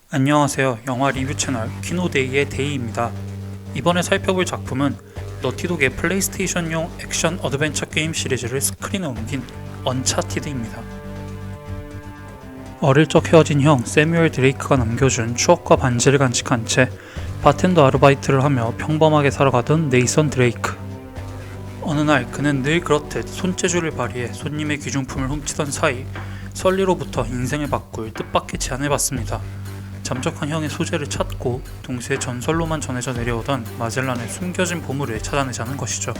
안녕하세요. 영화 리뷰 채널 키노데이의 데이입니다. 이번에 살펴볼 작품은 너티독의 플레이스테이션용 액션 어드벤처 게임 시리즈를 스크린에 옮긴 언차티드입니다. 어릴 적 헤어진 형 세뮤얼 드레이크가 남겨준 추억과 반지를 간직한 채 바텐더 아르바이트를 하며 평범하게 살아가던 네이선 드레이크. 어느 날 그는 늘 그렇듯 손재주를 발휘해 손님의 귀중품을 훔치던 사이 설리로부터 인생을 바꿀 뜻밖의 제안을 받습니다. 잠적한 형의 소재를 찾고 동시에 전설로만 전해져 내려오던 마젤란의 숨겨진 보물을 찾아내자는 것이죠.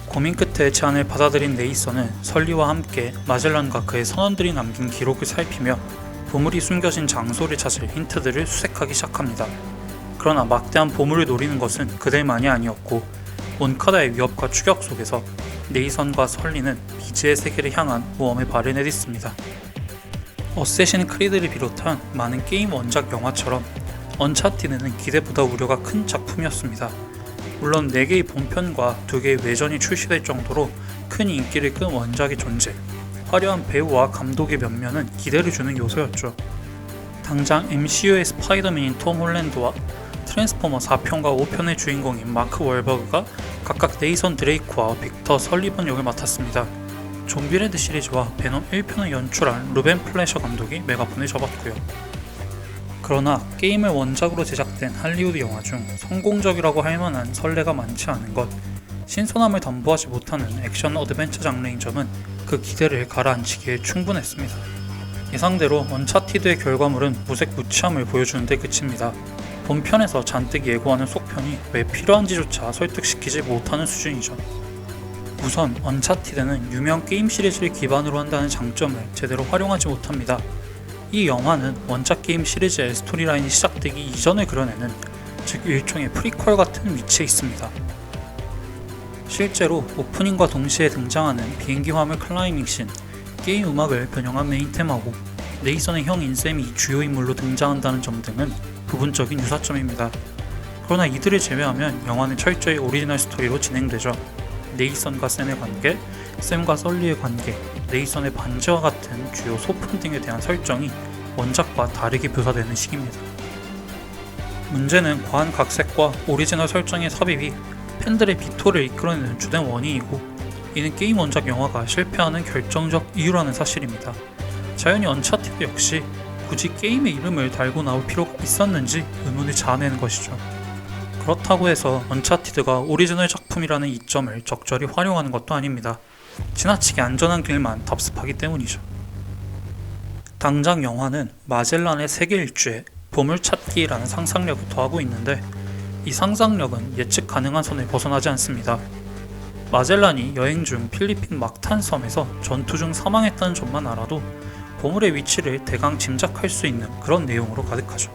고민 끝에 제안을 받아들인 네이선은 설리와 함께 마젤란과 그의 선원들이 남긴 기록을 살피며 보물이 숨겨진 장소를 찾을 힌트들을 수색하기 시작합니다. 그러나 막대한 보물을 노리는 것은 그들만이 아니었고 몬카다의 위협과 추격 속에서 네이선과 설리는 미지의 세계를 향한 모험에 발을 내딛습니다. 어쌔신 크리드를 비롯한 많은 게임 원작 영화처럼 언차티드는 기대보다 우려가 큰 작품이었습니다. 물론 4개의 본편과 2개의 외전이 출시될 정도로 큰 인기를 끈 원작의 존재, 화려한 배우와 감독의 면면은 기대를 주는 요소였죠. 당장 MCU의 스파이더맨인 톰 홀랜드와 트랜스포머 4편과 5편의 주인공인 마크 월버그가 각각 네이선 드레이크와 빅터 설리번 역을 맡았습니다. 좀비레드 시리즈와 베놈 1편을 연출한 루벤 플래셔 감독이 메가폰을 접었고요. 그러나 게임을 원작으로 제작된 할리우드 영화 중 성공적이라고 할 만한 선례가 많지 않은 것, 신선함을 담보하지 못하는 액션 어드벤처 장르인 점은 그 기대를 가라앉히기에 충분했습니다. 예상대로 언차티드의 결과물은 무색무취함을 보여주는 데 그칩니다. 본편에서 잔뜩 예고하는 속편이 왜 필요한지조차 설득시키지 못하는 수준이죠. 우선 언차티드는 유명 게임 시리즈를 기반으로 한다는 장점을 제대로 활용하지 못합니다. 이 영화는 원작 게임 시리즈의 스토리라인이 시작되기 이전을 그려내는, 즉 일종의 프리퀄 같은 위치에 있습니다. 실제로 오프닝과 동시에 등장하는 비행기 화물 클라이밍 씬, 게임 음악을 변형한 메인 테마고 네이선의 형 인셈이 주요 인물로 등장한다는 점 등은 부분적인 유사점입니다. 그러나 이들을 제외하면 영화는 철저히 오리지널 스토리로 진행되죠. 네이선과 샘의 관계, 샘과 설리의 관계, 네이선의 반지와 같은 주요 소품 등에 대한 설정이 원작과 다르게 묘사되는 식입니다. 문제는 과한 각색과 오리지널 설정의 삽입이 팬들의 비토를 이끌어내는 주된 원인이고, 이는 게임 원작 영화가 실패하는 결정적 이유라는 사실입니다. 자연히 언차티드 역시 굳이 게임의 이름을 달고 나올 필요가 있었는지 의문을 자아내는 것이죠. 그렇다고 해서 언차티드가 오리지널 작품이라는 이점을 적절히 활용하는 것도 아닙니다. 지나치게 안전한 길만 답습하기 때문이죠. 당장 영화는 마젤란의 세계 일주에 보물찾기라는 상상력을 더하고 있는데, 이 상상력은 예측 가능한 선을 벗어나지 않습니다. 마젤란이 여행 중 필리핀 막탄 섬에서 전투 중 사망했다는 점만 알아도 보물의 위치를 대강 짐작할 수 있는 그런 내용으로 가득하죠.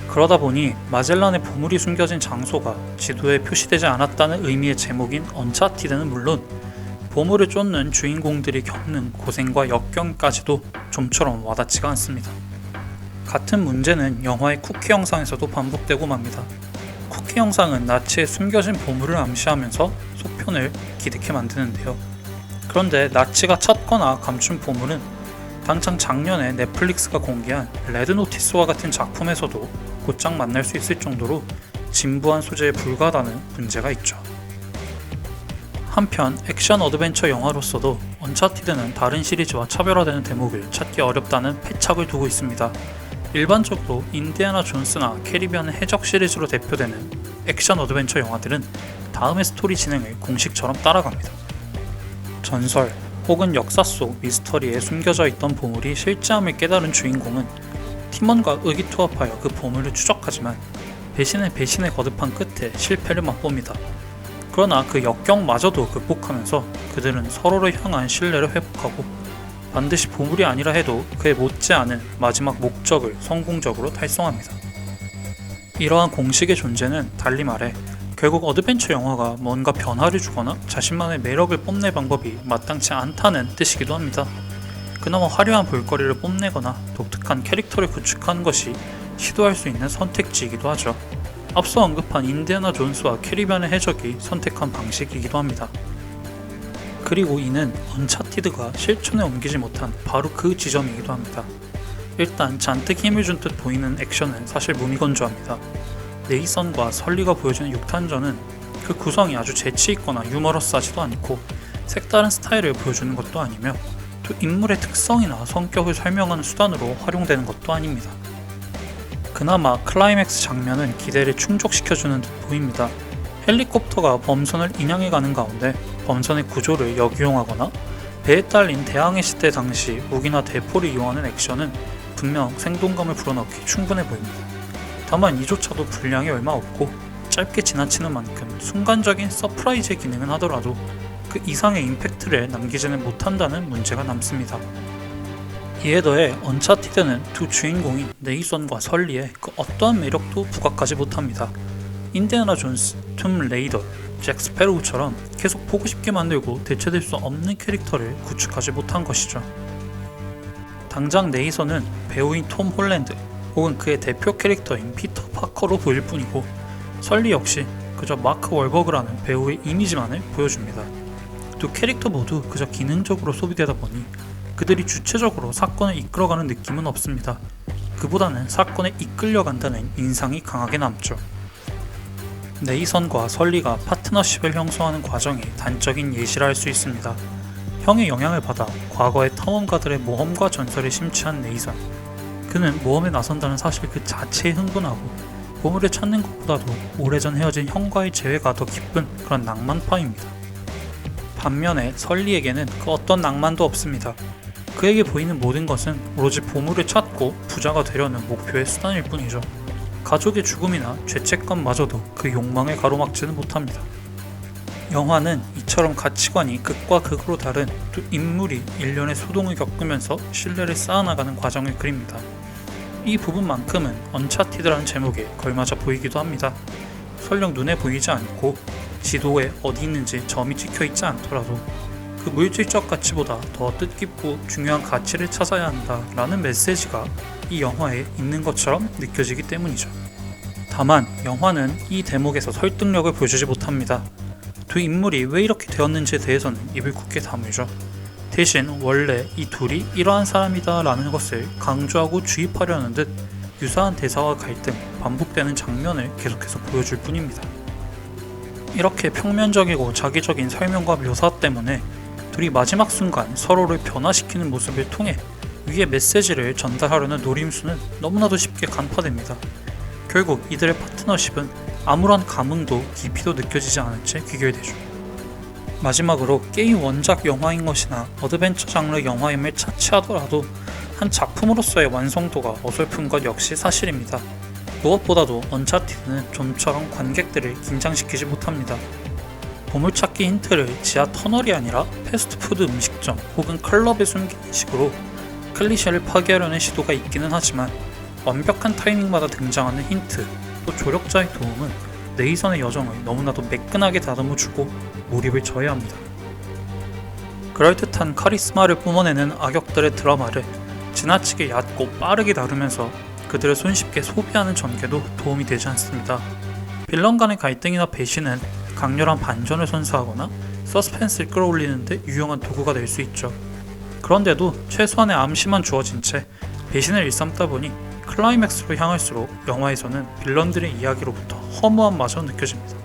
그러다 보니 마젤란의 보물이 숨겨진 장소가 지도에 표시되지 않았다는 의미의 제목인 언차티드는 물론 보물을 쫓는 주인공들이 겪는 고생과 역경까지도 좀처럼 와닿지가 않습니다. 같은 문제는 영화의 쿠키 영상에서도 반복되고 맙니다. 쿠키 영상은 나치의 숨겨진 보물을 암시하면서 속편을 기득해 만드는데요. 그런데 나치가 찾거나 감춘 보물은 당장 작년에 넷플릭스가 공개한 레드 노티스와 같은 작품에서도 곧장 만날 수 있을 정도로 진부한 소재에 불과하다는 문제가 있죠. 한편 액션 어드벤처 영화로서도 언차티드는 다른 시리즈와 차별화되는 대목을 찾기 어렵다는 패착을 두고 있습니다. 일반적으로 인디아나 존스나 캐리비안 해적 시리즈로 대표되는 액션 어드벤처 영화들은 다음의 스토리 진행을 공식처럼 따라갑니다. 전설 혹은 역사 속 미스터리에 숨겨져 있던 보물이 실제함을 깨달은 주인공은 팀원과 의기투합하여 그 보물을 추적하지만 배신에 거듭한 끝에 실패를 맛봅니다. 그러나 그 역경마저도 극복하면서 그들은 서로를 향한 신뢰를 회복하고 반드시 보물이 아니라 해도 그에 못지않은 마지막 목적을 성공적으로 달성합니다. 이러한 공식의 존재는 달리 말해 결국 어드벤처 영화가 뭔가 변화를 주거나 자신만의 매력을 뽐낼 방법이 마땅치 않다는 뜻이기도 합니다. 그나마 화려한 볼거리를 뽐내거나 독특한 캐릭터를 구축하는 것이 시도할 수 있는 선택지이기도 하죠. 앞서 언급한 인디아나 존스와 캐리비안의 해적이 선택한 방식이기도 합니다. 그리고 이는 언차티드가 실존에 옮기지 못한 바로 그 지점이기도 합니다. 일단 잔뜩 힘을 준 듯 보이는 액션은 사실 무미건조합니다. 네이선과 설리가 보여주는 6탄전은 그 구성이 아주 재치있거나 유머러스하지도 않고 색다른 스타일을 보여주는 것도 아니며 또 인물의 특성이나 성격을 설명하는 수단으로 활용되는 것도 아닙니다. 그나마 클라이맥스 장면은 기대를 충족시켜주는 듯 보입니다. 헬리콥터가 범선을 인양해가는 가운데 범선의 구조를 역이용하거나 배에 딸린 대항해 시대 당시 무기나 대포를 이용하는 액션은 분명 생동감을 불어넣기 충분해 보입니다. 다만 이조차도 분량이 얼마 없고 짧게 지나치는 만큼 순간적인 서프라이즈의 기능은 하더라도 그 이상의 임팩트를 남기지는 못한다는 문제가 남습니다. 이에 더해 언차티드는 두 주인공인 네이선과 설리의 그 어떠한 매력도 부각하지 못합니다. 인디애나 존스, 툼 레이더, 잭 스패로우처럼 계속 보고 싶게 만들고 대체될 수 없는 캐릭터를 구축하지 못한 것이죠. 당장 네이선은 배우인 톰 홀랜드 혹은 그의 대표 캐릭터인 피터 파커로 보일 뿐이고 설리 역시 그저 마크 월버그라는 배우의 이미지만을 보여줍니다. 두 캐릭터 모두 그저 기능적으로 소비되다 보니 그들이 주체적으로 사건을 이끌어가는 느낌은 없습니다. 그보다는 사건에 이끌려간다는 인상이 강하게 남죠. 네이선과 설리가 파트너십을 형성하는 과정이 단적인 예시라 할 수 있습니다. 형의 영향을 받아 과거의 탐험가들의 모험과 전설에 심취한 네이선. 그는 모험에 나선다는 사실 그 자체에 흥분하고 보물을 찾는 것보다도 오래전 헤어진 형과의 재회가 더 기쁜 그런 낭만파입니다. 반면에 설리에게는 그 어떤 낭만도 없습니다. 그에게 보이는 모든 것은 오로지 보물을 찾고 부자가 되려는 목표의 수단일 뿐이죠. 가족의 죽음이나 죄책감마저도 그 욕망을 가로막지는 못합니다. 영화는 이처럼 가치관이 극과 극으로 다른 두 인물이 일련의 소동을 겪으면서 신뢰를 쌓아나가는 과정을 그립니다. 이 부분만큼은 언차티드라는 제목에 걸맞아 보이기도 합니다. 설령 눈에 보이지 않고 지도에 어디 있는지 점이 찍혀있지 않더라도 그 물질적 가치보다 더 뜻깊고 중요한 가치를 찾아야 한다라는 메시지가 이 영화에 있는 것처럼 느껴지기 때문이죠. 다만 영화는 이 대목에서 설득력을 보여주지 못합니다. 두 인물이 왜 이렇게 되었는지에 대해서는 입을 굳게 다물죠. 대신 원래 이 둘이 이러한 사람이다 라는 것을 강조하고 주입하려는 듯 유사한 대사와 갈등, 반복되는 장면을 계속해서 보여줄 뿐입니다. 이렇게 평면적이고 자기적인 설명과 묘사 때문에 둘이 마지막 순간 서로를 변화시키는 모습을 통해 위의 메시지를 전달하려는 노림수는 너무나도 쉽게 간파됩니다. 결국 이들의 파트너십은 아무런 감흥도 깊이도 느껴지지 않은 채 귀결되죠. 마지막으로 게임 원작 영화인 것이나 어드벤처 장르 영화임을 차치하더라도 한 작품으로서의 완성도가 어설픈 것 역시 사실입니다. 무엇보다도 언차티드는 좀처럼 관객들을 긴장시키지 못합니다. 보물찾기 힌트를 지하 터널이 아니라 패스트푸드 음식점 혹은 클럽에 숨기는 식으로 클리셰를 파괴하려는 시도가 있기는 하지만 완벽한 타이밍마다 등장하는 힌트 또 조력자의 도움은 네이선의 여정을 너무나도 매끈하게 다듬어주고 몰입을 저해합니다. 그럴듯한 카리스마를 뿜어내는 악역들의 드라마를 지나치게 얕고 빠르게 다루면서 그들을 손쉽게 소비하는 전개도 도움이 되지 않습니다. 빌런 간의 갈등이나 배신은 강렬한 반전을 선사하거나 서스펜스를 끌어올리는 데 유용한 도구가 될 수 있죠. 그런데도 최소한의 암시만 주어진 채 배신을 일삼다 보니 클라이맥스로 향할수록 영화에서는 빌런들의 이야기로부터 허무함마저 느껴집니다.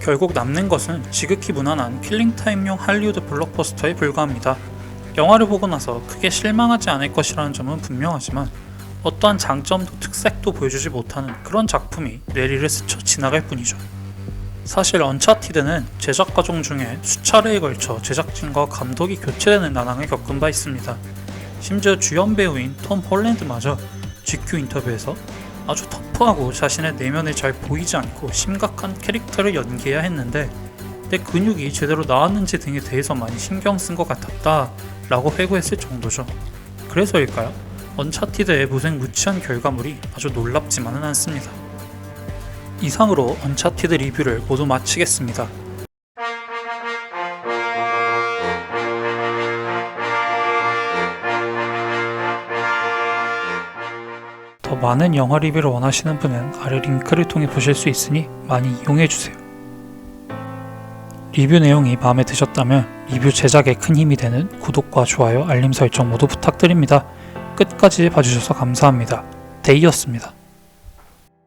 결국 남는 것은 지극히 무난한 킬링타임용 할리우드 블록버스터에 불과합니다. 영화를 보고 나서 크게 실망하지 않을 것이라는 점은 분명하지만 어떠한 장점도 특색도 보여주지 못하는 그런 작품이 뇌리를 스쳐 지나갈 뿐이죠. 사실 언차티드는 제작 과정 중에 수차례에 걸쳐 제작진과 감독이 교체되는 난항을 겪은 바 있습니다. 심지어 주연 배우인 톰 홀랜드마저 GQ 인터뷰에서 아주 터프하고 자신의 내면을 잘 보이지 않고 심각한 캐릭터를 연기해야 했는데 내 근육이 제대로 나왔는지 등에 대해서 많이 신경 쓴 것 같았다 라고 회고했을 정도죠. 그래서일까요? 언차티드의 무색무취한 결과물이 아주 놀랍지만은 않습니다. 이상으로 언차티드 리뷰를 모두 마치겠습니다. 더 많은 영화 리뷰를 원하시는 분은 아래 링크를 통해 보실 수 있으니 많이 이용해주세요. 리뷰 내용이 마음에 드셨다면 리뷰 제작에 큰 힘이 되는 구독과 좋아요, 알림 설정 모두 부탁드립니다. 끝까지 봐주셔서 감사합니다. 데이였습니다.